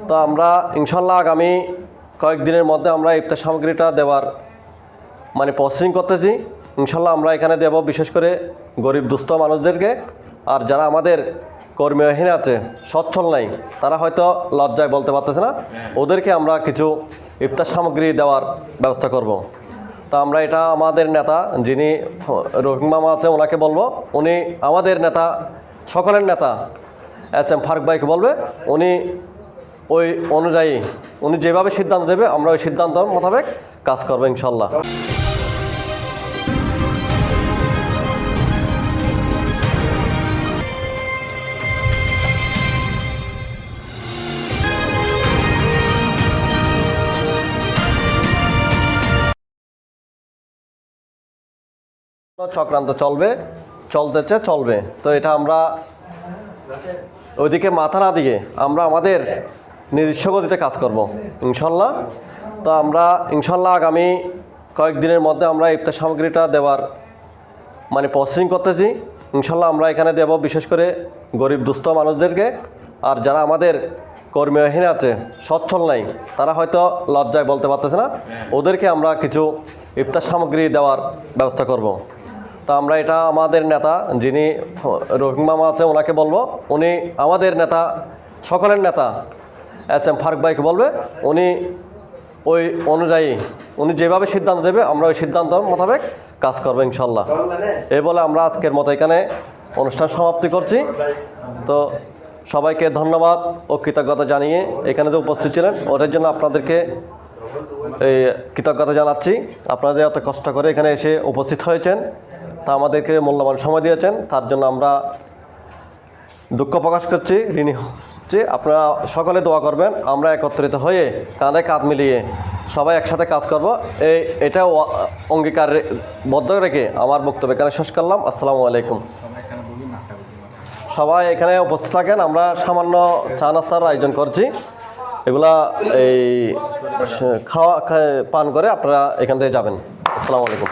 তো আমরা ইনশাল্লাহ আগামী কয়েকদিনের মধ্যে আমরা ইফতার সামগ্রীটা দেওয়ার প্রসেসিং করতেছি। ইনশাল্লাহ আমরা এখানে দেব বিশেষ করে গরিব দুস্থ মানুষদেরকে। আর যারা আমাদের কর্মীহীন আছে, সচ্ছল নাই, তারা হয়তো লজ্জায় বলতে পারতেছে না, ওদেরকে আমরা কিছু ইফতার সামগ্রী দেওয়ার ব্যবস্থা করব। তো আমরা এটা আমাদের নেতা যিনি রহিম মামা আছে ওনাকে বলবো, উনি আমাদের নেতা, সকলের নেতা SM ফারুক ভাইকে বলবে, উনি ওই অনুযায়ী উনি যেভাবে সিদ্ধান্ত দেবে আমরা ওই সিদ্ধান্ত মোতাবেক কাজ করবো ইনশাল্লাহ। চক্রান্ত চলবে। তো এটা আমরা ওইদিকে মাথা না দিয়ে আমরা আমাদের নিজস্ব গতিতে কাজ করব ইনশাল্লাহ। তো আমরা ইনশাল্লাহ আগামী কয়েকদিনের মধ্যে আমরা ইফতার সামগ্রীটা দেওয়ার প্রসেসিং করতেছি। ইনশাল্লাহ আমরা এখানে দেব বিশেষ করে গরিব দুস্থ মানুষদেরকে। আর যারা আমাদের কর্মীহীন আছে, সচ্ছল নাই, তারা হয়তো লজ্জায় বলতে পারতেছে না, ওদেরকে আমরা কিছু ইফতার সামগ্রী দেওয়ার ব্যবস্থা করব। তা আমরা এটা আমাদের নেতা যিনি রহিম মামা আছে ওনাকে বলবো, উনি আমাদের নেতা, সকলের নেতা SM ফারুক ভাইকে বলবে, উনি ওই অনুযায়ী উনি যেভাবে সিদ্ধান্ত দেবে আমরা ওই সিদ্ধান্ত মোতাবেক কাজ করবো ইনশাল্লাহ। এই বলে আমরা আজকের মতো এখানে অনুষ্ঠান সমাপ্তি করছি। তো সবাইকে ধন্যবাদ ও কৃতজ্ঞতা জানিয়ে এখানে যে উপস্থিত ছিলেন ওদের জন্য আপনাদেরকে এই কৃতজ্ঞতা জানাচ্ছি। আপনারা যে এত কষ্ট করে এখানে এসে উপস্থিত হয়েছেন, তা আমাদেরকে মূল্যবান সময় দিয়েছেন, তার জন্য আমরা দুঃখ প্রকাশ করছি, ঋণী হচ্ছি। আপনারা সকলে দোয়া করবেন, আমরা একত্রিত হয়ে কাঁধে কাঁধ মিলিয়ে সবাই একসাথে কাজ করব, এটাও অঙ্গীকারবদ্ধ রেখে আমার বক্তব্য এখানে শেষ করলাম। আসসালামু আলাইকুম। সবাই এখানে উপস্থিত থাকেন। আমরা সামান্য চা নাস্তার আয়োজন করছি, এগুলা এই খাওয়া পান করে আপনারা এখান থেকে যাবেন। আসসালামু আলাইকুম।